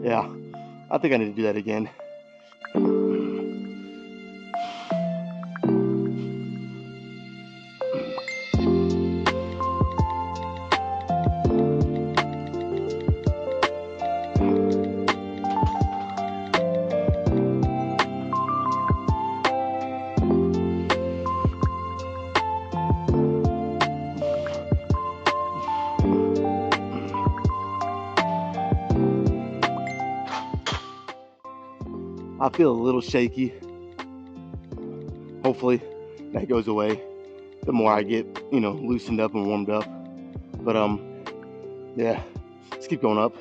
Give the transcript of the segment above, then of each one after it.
Yeah, I think I need to do that again. I feel a little shaky. Hopefully that goes away the more I get, loosened up and warmed up. But yeah, let's keep going up.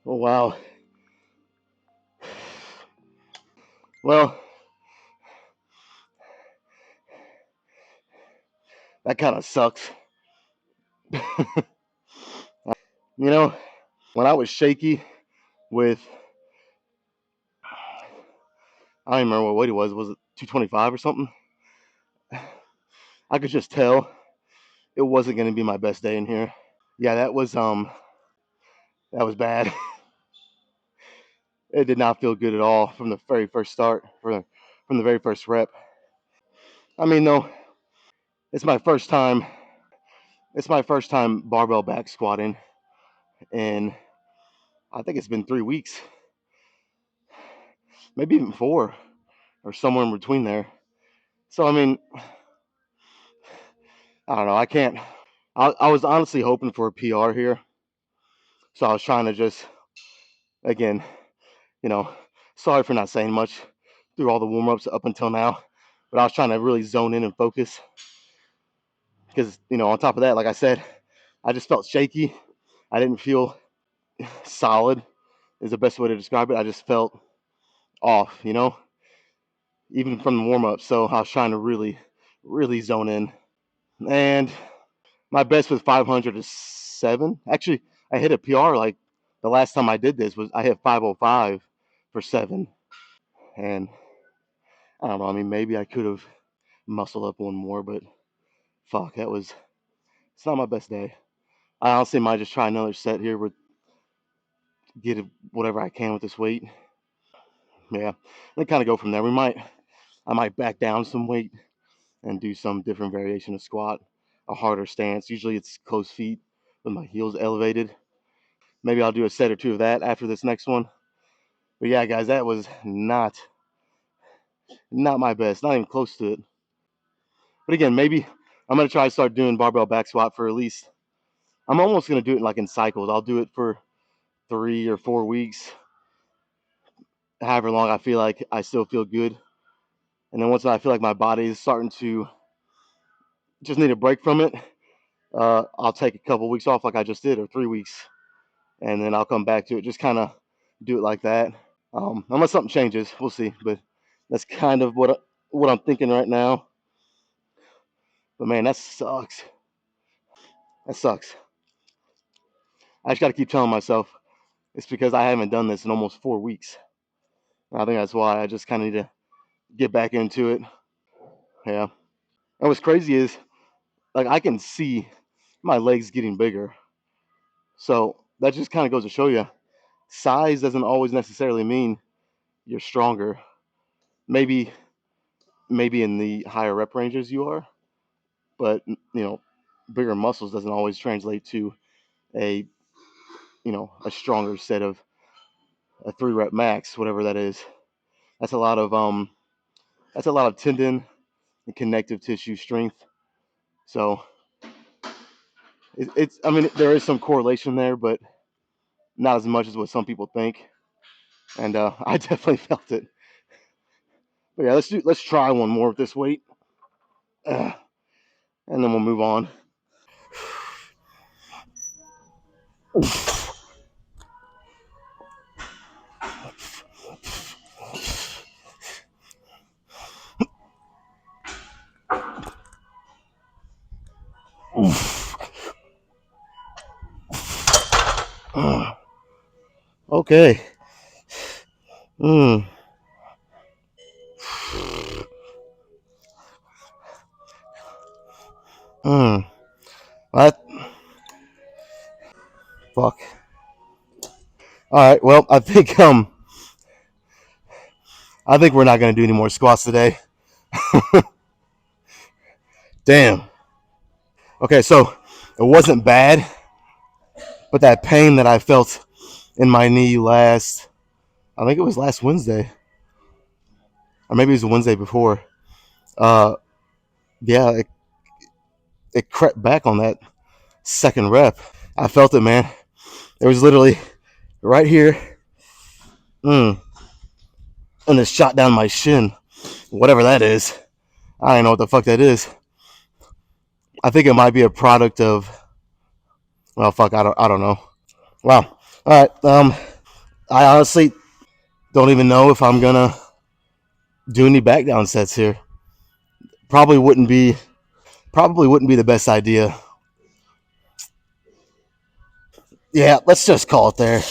Oh wow. Well, that kind of sucks. You know, when I was shaky with, I don't even remember what weight it was. Was it 225 or something? I could just tell it wasn't going to be my best day in here. Yeah, that was bad. It did not feel good at all from the very first start, from the very first rep. I mean, no, it's my first time. It's my first time barbell back squatting, and I think it's been 3 weeks, maybe even 4, or somewhere in between there. So I mean, I don't know. I can't. I was honestly hoping for a PR here, so I was trying to just, again, you know, sorry for not saying much through all the warm ups up until now, but I was trying to really zone in and focus because, on top of that, like I said, I just felt shaky. I didn't feel solid, is the best way to describe it. I just felt off, even from the warm up. So I was trying to really, really zone in. And my best was 500 is 7. Actually, I hit a PR like the last time I did this was I hit 505 for 7. And I don't know. I mean, maybe I could have muscled up one more, but fuck, it's not my best day. I honestly might just try another set here with get whatever I can with this weight. Yeah, then kind of go from there. I might back down some weight and do some different variation of squat, a harder stance. Usually it's closed feet with my heels elevated. Maybe I'll do a set or two of that after this next one. But yeah, guys, that was not my best, not even close to it. But again, maybe I'm gonna try to start doing barbell back squat for at least. I'm almost gonna do it like in cycles. I'll do it for 3 or 4 weeks, however long I feel like I still feel good. And then once I feel like my body is starting to just need a break from it, I'll take a couple weeks off like I just did, or 3 weeks, and then I'll come back to it. Just kind of do it like that. Unless something changes, we'll see. But that's kind of what I'm thinking right now. But man, that sucks. That sucks. I just got to keep telling myself it's because I haven't done this in almost 4 weeks. I think that's why I just kind of need to get back into it. Yeah. And what's crazy is like I can see my legs getting bigger. So that just kind of goes to show you size doesn't always necessarily mean you're stronger. Maybe in the higher rep ranges you are, but bigger muscles doesn't always translate to a a stronger set of a 3 rep max, whatever that is. That's a lot of tendon and connective tissue strength. So it's I mean there is some correlation there, but not as much as what some people think. And I definitely felt it. But yeah, let's try one more with this weight, and then we'll move on. Okay. Mm. Mm. What? Fuck. All right. Well, I think we're not gonna do any more squats today. Damn. Okay, so it wasn't bad, but that pain that I felt in my knee I think it was last Wednesday, or maybe it was the Wednesday before. Uh, yeah, it crept back on that second rep. I felt it, man. It was literally right here, and it shot down my shin, whatever that is. I don't know what the fuck that is. I think it might be a product of. Well, fuck, I don't know. Wow. All right. I honestly don't even know if I'm gonna do any back down sets here. Probably wouldn't be. Probably wouldn't be the best idea. Yeah, let's just call it there.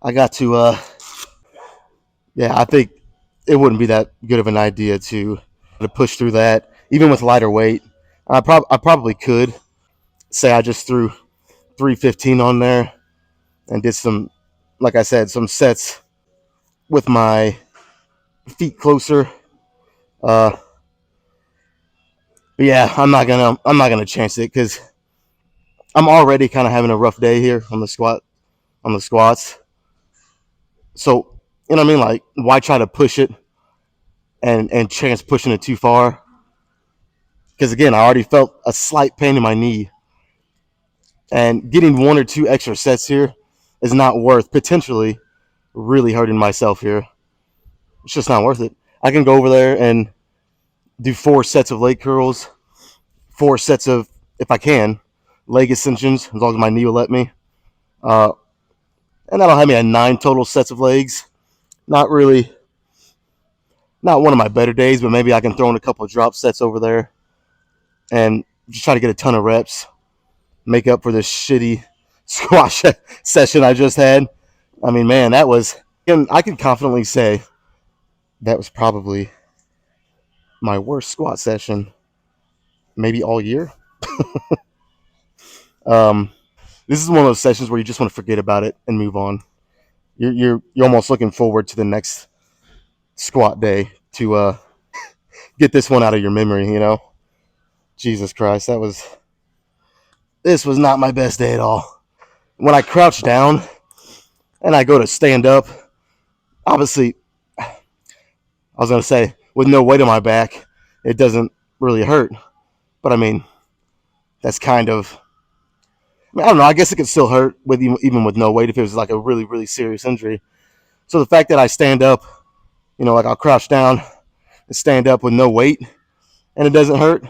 I got to. Yeah, I think it wouldn't be that good of an idea to push through that, even with lighter weight. I probably could say I just threw 315 on there and did some, like I said, some sets with my feet closer. But yeah, I'm not gonna chance it because I'm already kind of having a rough day here on the squats. So you know what I mean? Like, why try to push it and chance pushing it too far? Because again, I already felt a slight pain in my knee, and getting one or two extra sets here is not worth potentially really hurting myself here. It's just not worth it. I can go over there and do 4 sets of leg curls, 4 sets of, if I can, leg extensions, as long as my knee will let me. Uh, and that'll have me at 9 total sets of legs. Not really, not one of my better days, but maybe I can throw in a couple of drop sets over there and just try to get a ton of reps, make up for this shitty squash session I just had. I mean, man, I can confidently say that was probably my worst squat session, maybe all year. Um, this is one of those sessions where you just want to forget about it and move on. You're almost looking forward to the next squat day to get this one out of your memory. Jesus Christ, this was not my best day at all. When I crouch down and I go to stand up, obviously, I was gonna say with no weight on my back, it doesn't really hurt. But I mean, that's kind of. I don't know. I guess it could still hurt with even with no weight if it was like a really really serious injury. So the fact that I stand up, like I'll crouch down and stand up with no weight, and it doesn't hurt,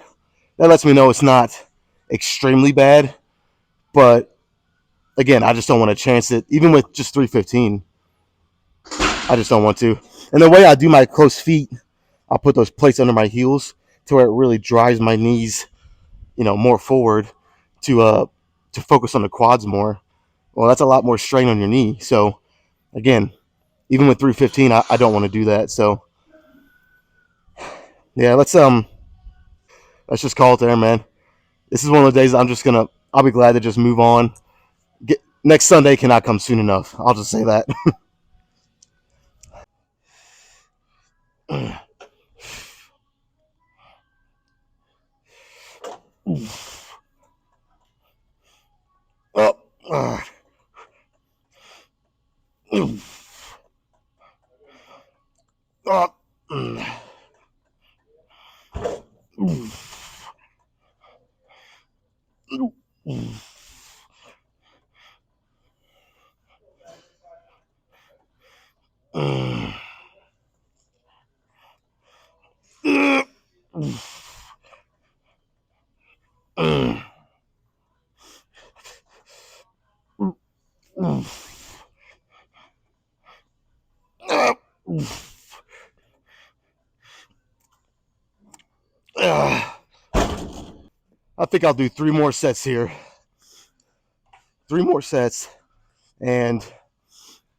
that lets me know it's not extremely bad. But again, I just don't want to chance it. Even with just 315, I just don't want to. And the way I do my close feet, I'll put those plates under my heels to where it really drives my knees, more forward to to focus on the quads more. Well, that's a lot more strain on your knee. So again, even with 315, I don't want to do that. So yeah, let's just call it there, man. This is one of the days I'll be glad to just move on. Next Sunday cannot come soon enough. I'll just say that. Oh, oh, I think I'll do 3 more sets here. 3 more sets and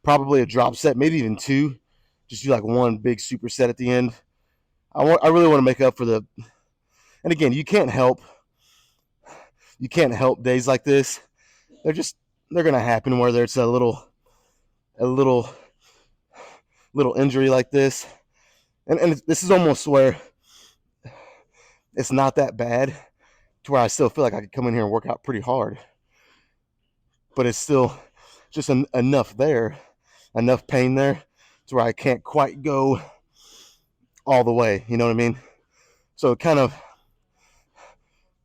probably a drop set, maybe even two. Just do like one big superset at the end. I really want to make up for the. And again, you can't help days like this. They're gonna happen, whether it's a little injury like this, and this is almost where it's not that bad to where I still feel like I could come in here and work out pretty hard, but it's still just enough pain there to where I can't quite go all the way. You know what I mean? So it kind of,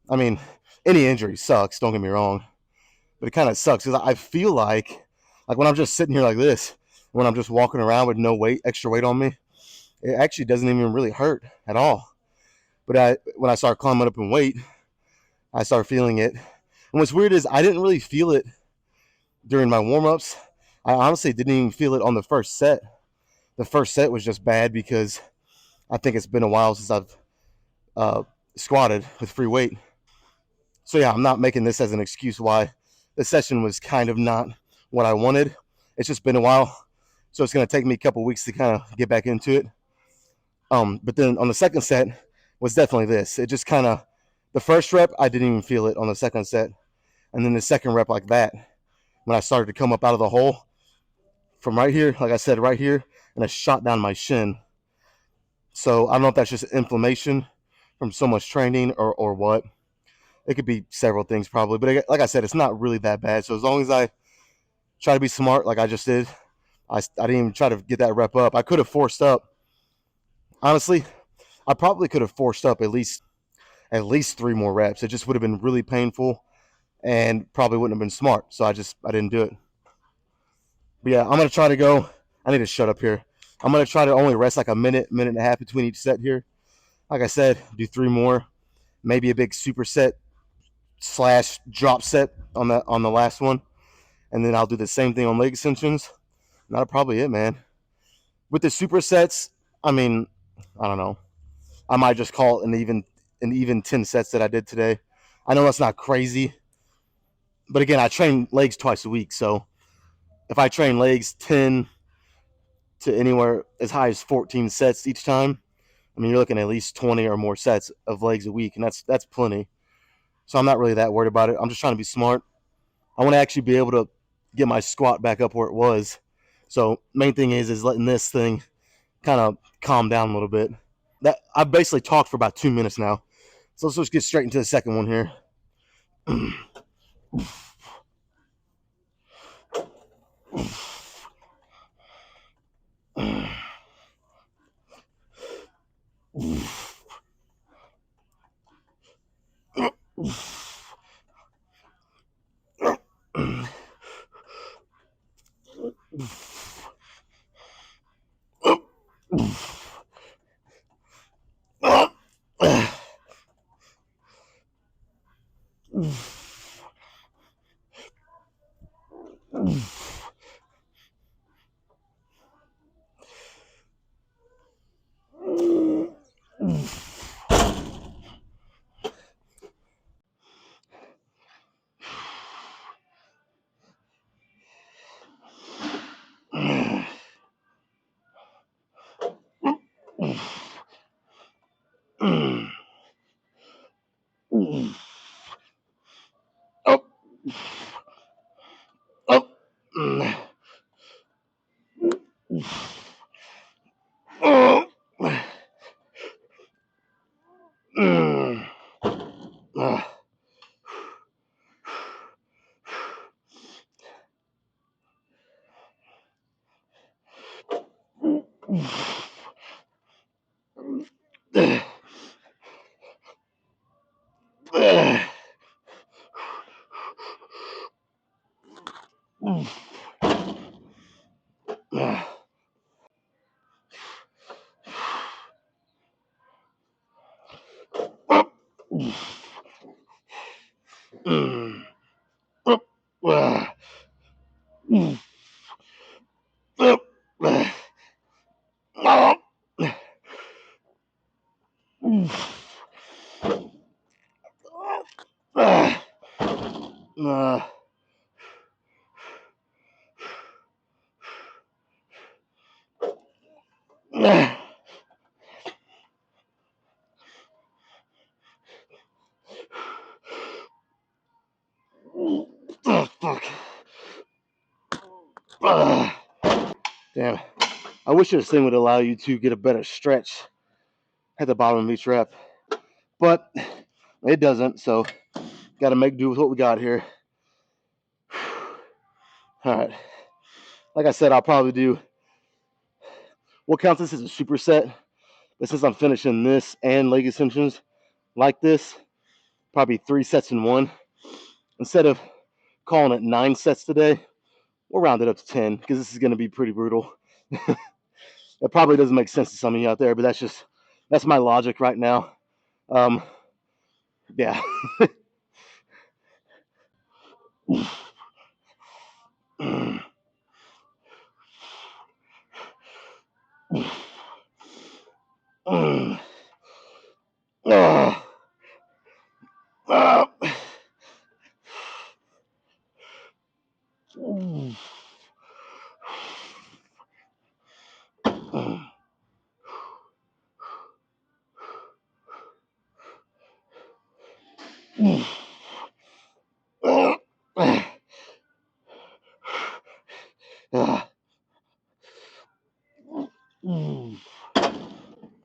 I mean, any injury sucks. Don't get me wrong, but it kind of sucks because I feel like when I'm just sitting here like this, when I'm just walking around with no extra weight on me, it actually doesn't even really hurt at all. But when I start climbing up in weight, I start feeling it. And what's weird is I didn't really feel it during my warm ups. I honestly didn't even feel it on the first set. The first set was just bad because I think it's been a while since I've uh, squatted with free weight. So yeah, I'm not making this as an excuse why the session was kind of not what I wanted. It's just been a while, so it's going to take me a couple weeks to kind of get back into it. But then on the second set was definitely this. It just kind of the first rep I didn't even feel it on the second set, and then the second rep like that when I started to come up out of the hole from right here, like I said, right here, and I shot down my shin. So I don't know if that's just inflammation from so much training or what. It could be several things probably, but like I said, it's not really that bad. So as long as I try to be smart, like I just did, I didn't even try to get that rep up. I could have forced up. Honestly, I probably could have forced up at least 3 more reps. It just would have been really painful and probably wouldn't have been smart. So I didn't do it. But yeah, I'm gonna try to go. I need to shut up here. I'm gonna try to only rest like a minute and a half between each set here. Like I said, do 3 more, maybe a big superset slash drop set on the last one, and then I'll do the same thing on leg extensions. And that'll probably it, man. With the supersets, I mean, I don't know. I might just call it an even 10 sets that I did today. I know that's not crazy, but again, I train legs twice a week, so if I train legs 10 to anywhere as high as 14 sets each time, I mean, you're looking at least 20 or more sets of legs a week, and that's plenty. So I'm not really that worried about it. I'm just trying to be smart. I want to actually be able to get my squat back up where it was. So main thing is letting this thing kind of calm down a little bit. That I've basically talked for about 2 minutes now. So let's just get straight into the second one here. Oh. Oh. Oh. Oh, fuck. Damn. I wish this thing would allow you to get a better stretch at the bottom of each rep, but it doesn't, so got to make do with what we got here. All right. Like I said, I'll probably do what counts this as a superset, but since I'm finishing this and leg extensions like this, probably 3 sets in one. Instead of calling it 9 sets today, we'll round it up to 10 because this is going to be pretty brutal. That probably doesn't make sense to some of you out there, but that's my logic right now. Yeah.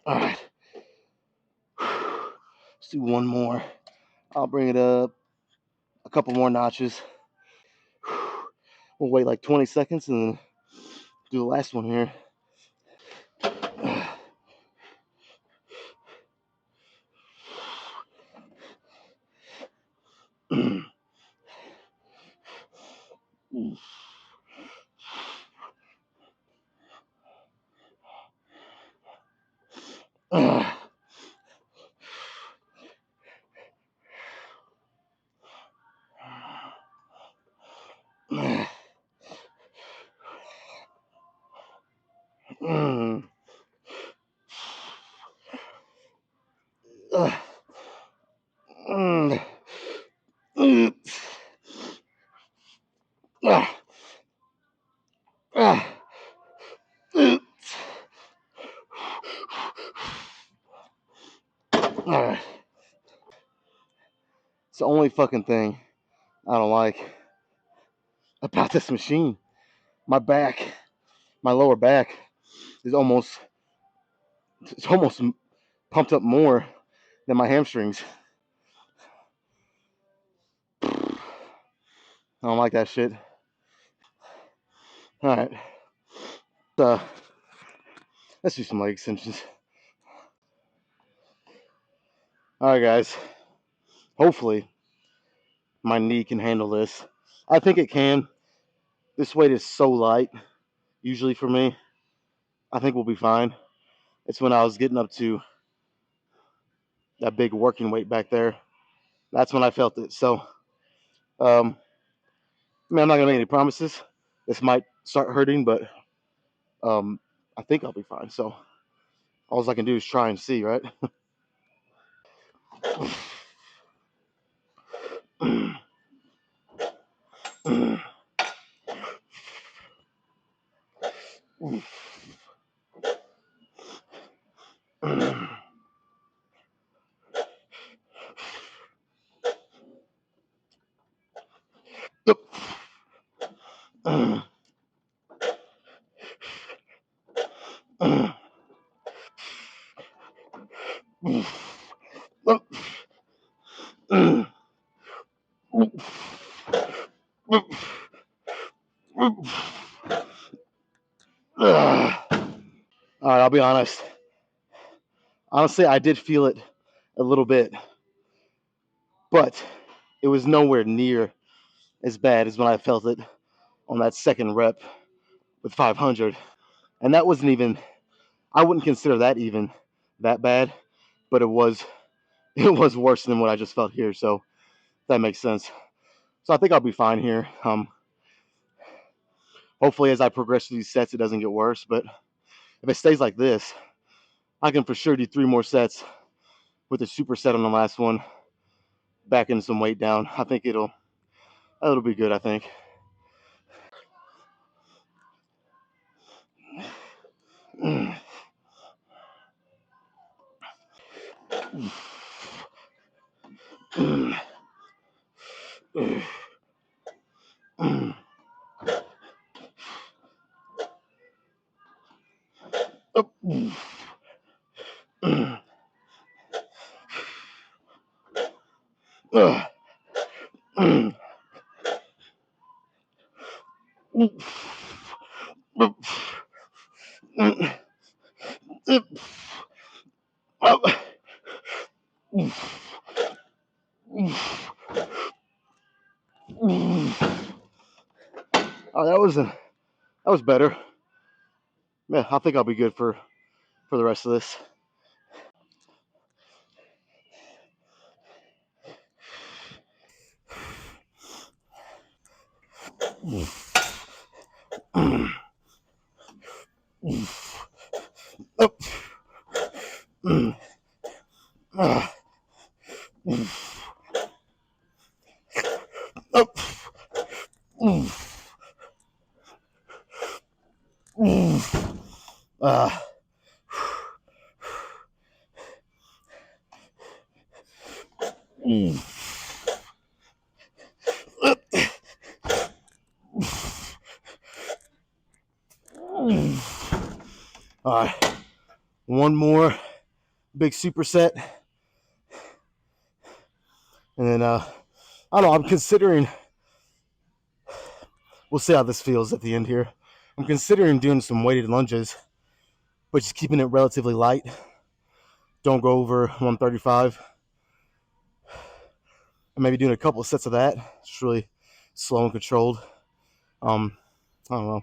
All right. Let's do one more. I'll bring it up a couple more notches. We'll wait like 20 seconds and then do the last one here. Alright. It's the only fucking thing I don't like about this machine. My back, my lower back is almost pumped up more than my hamstrings. I don't like that shit. Alright. Let's do some leg extensions. Alright, guys. Hopefully, my knee can handle this. I think it can. This weight is so light, usually for me. I think we'll be fine. It's when I was getting up to that big working weight back there That's when I felt it. So, um, I mean, I'm not gonna make any promises. This might start hurting, but I think I'll be fine. So all I can do is try and see, right? All right, I'll be honest. Honestly, I did feel it a little bit, but it was nowhere near as bad as when I felt it on that second rep with 500. And that wasn't even, I wouldn't consider that even that bad, but it was worse than what I just felt here. So that makes sense. So I think I'll be fine here. Hopefully, as I progress through these sets, it doesn't get worse. But if it stays like this, I can for sure do 3 more sets with a superset on the last one, back in some weight down. I think it'll be good. I think. Oh, that was better. Man, I think I'll be good for the rest of this. Uh, all right, one more big superset, and then I don't know. I'm considering. We'll see how this feels at the end here. I'm considering doing some weighted lunges, but just keeping it relatively light. Don't go over 135. And maybe doing a couple of sets of that. It's really slow and controlled. I don't know.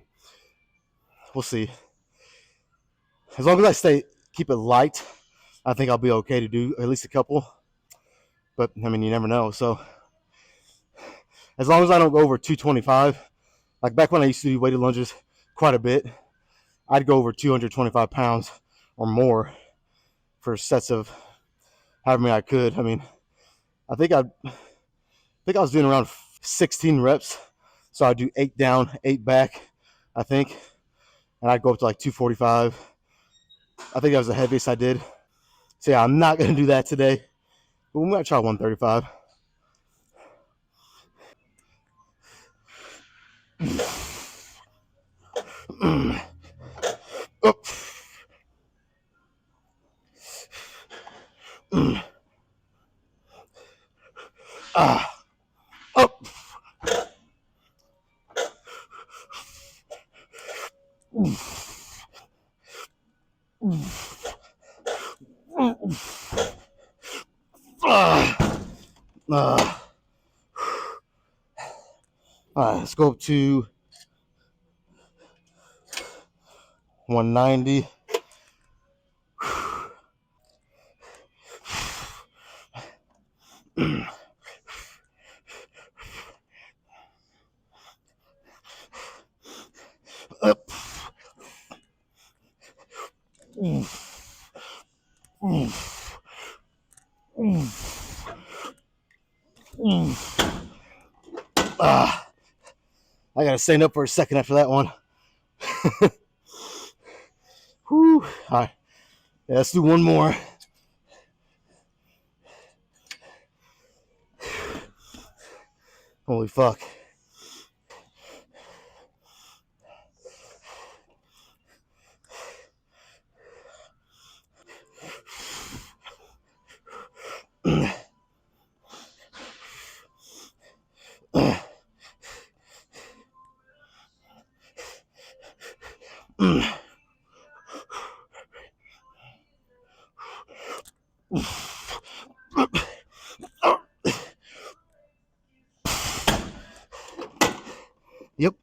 We'll see. As long as I keep it light, I think I'll be okay to do at least a couple. But I mean, you never know. So as long as I don't go over 225, like back when I used to do weighted lunges quite a bit, I'd go over 225 pounds or more for sets of however many I could. I mean, I think I was doing around 16 reps, so I'd do 8 down, 8 back, I think, and I'd go up to like 245. I think that was the heaviest I did. So yeah, I'm not gonna do that today, but we might try 135. Up. Up. All right, let's go up to 190. I gotta stand up for a second after that one. Whew. All right, yeah, let's do one more. Holy fuck. Yep.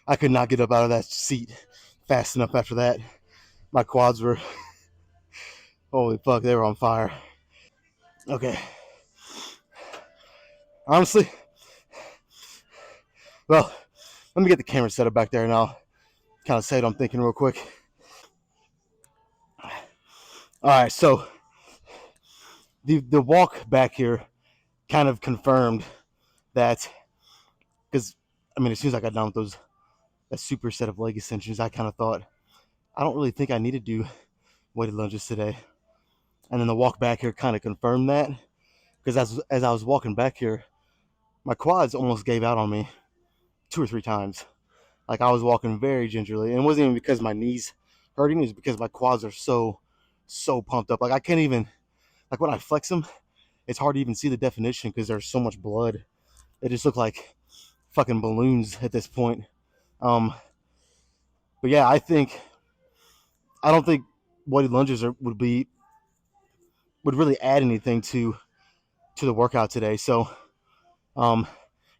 I could not get up out of that seat fast enough after that. My quads were, holy fuck, they were on fire. Okay. Honestly, well, let me get the camera set up back there and I'll kind of say what I'm thinking real quick. All right, so the walk back here kind of confirmed that, because I mean, as soon as I got done with that super set of leg extensions, I kind of thought, I don't really think I need to do weighted lunges today. And then the walk back here kind of confirmed that, because as I was walking back here, my quads almost gave out on me 2 or 3 times. Like I was walking very gingerly, and it wasn't even because my knees hurting; it was because my quads are so pumped up. Like I can't even, like when I flex them, it's hard to even see the definition because there's so much blood. They just look like fucking balloons at this point. But yeah, I don't think weighted lunges would really add anything to the workout today. So, kind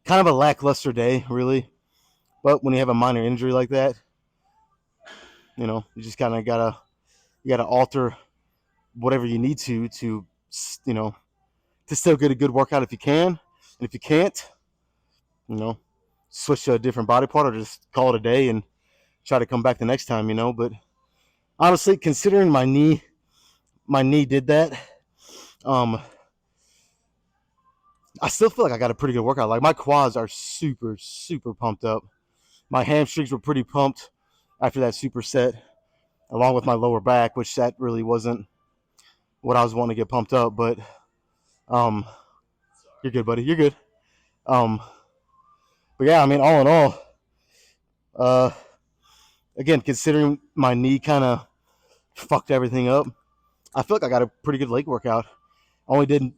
of a lackluster day, really. But when you have a minor injury like that, you just kind of gotta alter whatever you need to to still get a good workout if you can, and if you can't, you know, switch to a different body part or just call it a day and try to come back the next time. But honestly, considering my knee did that, um, I still feel like I got a pretty good workout. Like my quads are super pumped up. My hamstrings were pretty pumped after that superset, along with my lower back, which that really wasn't what I was wanting to get pumped up. But um, you're good, buddy. You're good. Um, but yeah, I mean, all in all, uh, again, considering my knee kind of fucked everything up, I feel like I got a pretty good leg workout. I only did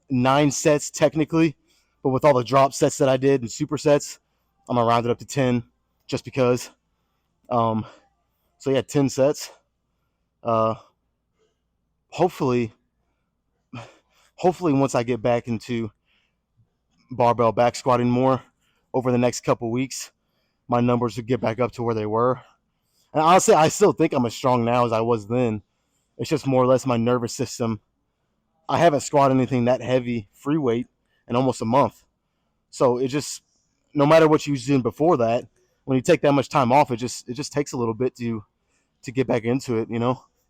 9 sets technically, but with all the drop sets that I did and supersets, I'm gonna round it up to 10, just because. Um, so yeah, 10 sets. Uh, hopefully, once I get back into barbell back squatting more over the next couple weeks, my numbers will get back up to where they were. And honestly, I still think I'm as strong now as I was then. It's just more or less my nervous system. I haven't squatted anything that heavy free weight in almost a month. So it just, no matter what you was doing before that, when you take that much time off, it just takes a little bit to get back into it.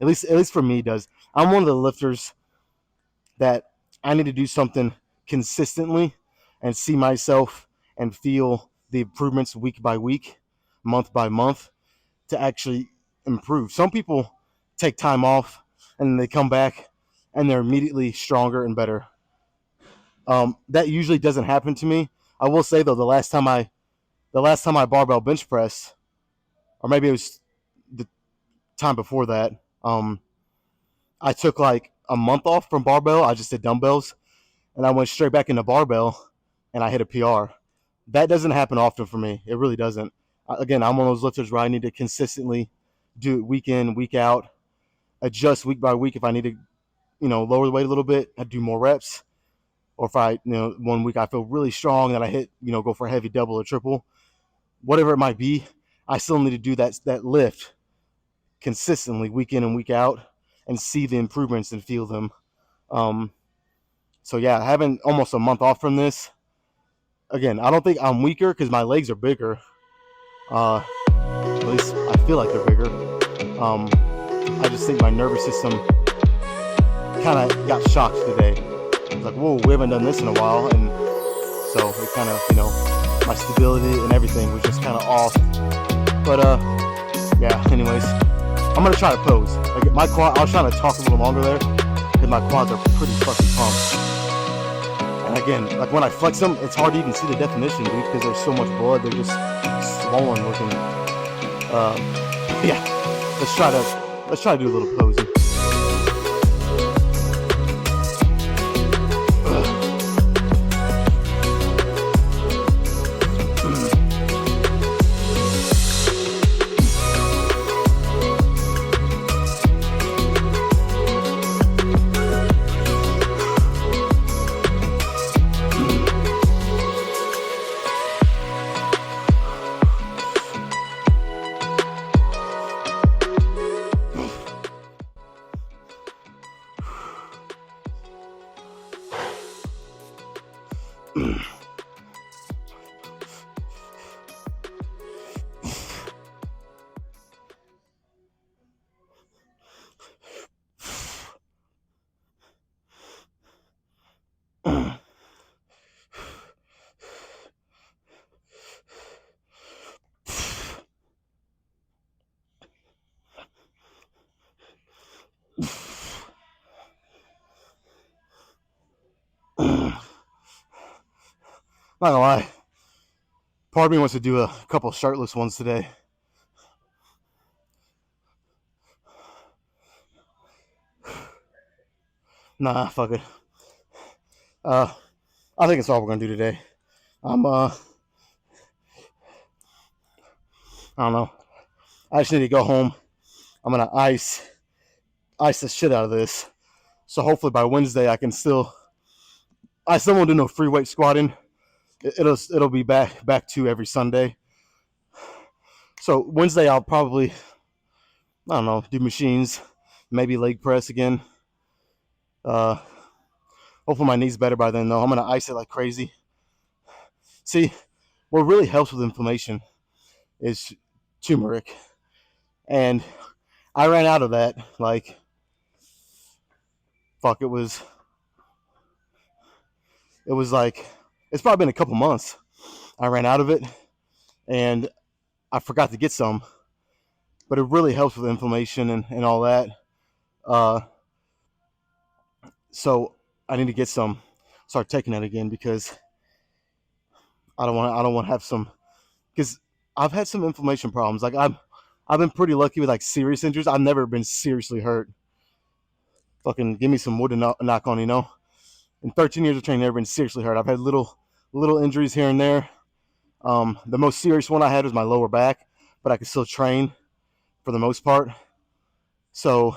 At least for me, it does. I'm one of the lifters that I need to do something consistently and see myself and feel the improvements week by week, month by month, to actually improve. Some people take time off and then they come back and they're immediately stronger and better. That usually doesn't happen to me. I will say though, the last time I barbell bench press, or maybe it was the time before that, I took like a month off from barbell. I just did dumbbells, and I went straight back into barbell, and I hit a PR. That doesn't happen often for me. It really doesn't. Again, I'm one of those lifters where I need to consistently do it week in, week out, adjust week by week. If I need to, lower the weight a little bit, I do more reps. Or if one week I feel really strong that I hit, go for a heavy double or triple, whatever it might be, I still need to do that lift consistently week in and week out and see the improvements and feel them. So yeah, having almost a month off from this, again, I don't think I'm weaker because my legs are bigger. At least I feel like they're bigger. I just think my nervous system kind of got shocked today. It's like, whoa, we haven't done this in a while, and so it kind of, my stability and everything was just kind of off. But yeah. Anyways, I'm gonna try to pose. Like my quad, I was trying to talk a little longer there because my quads are pretty fucking pumped. And again, like when I flex them, it's hard to even see the definition, dude, because there's so much blood. They're just swollen looking. Yeah. Let's try to do a little posing. Not gonna lie, part of me wants to do a couple shirtless ones today. Nah, fuck it. I think it's all we're gonna do today. I don't know. I just need to go home. I'm gonna ice the shit out of this. So hopefully by Wednesday I still won't do no free weight squatting. It'll be back to every Sunday. So Wednesday I'll probably, I don't know, do machines, maybe leg press again. Hopefully my knee's better by then though. I'm gonna ice it like crazy. See, what really helps with inflammation is turmeric, and I ran out of that. Like, fuck, it was like, it's probably been a couple months. I ran out of it, and I forgot to get some. But it really helps with inflammation and all that. So I need to get some, start taking it again, because I don't want to have some, because I've had some inflammation problems. Like I've been pretty lucky with like serious injuries. I've never been seriously hurt. Fucking give me some wood to knock on, In 13 years of training, never been seriously hurt. I've had little injuries here and there. The most serious one I had was my lower back, but I could still train for the most part. So,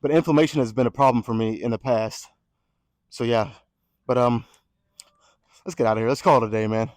but inflammation has been a problem for me in the past. So yeah, but let's get out of here. Let's call it a day, man.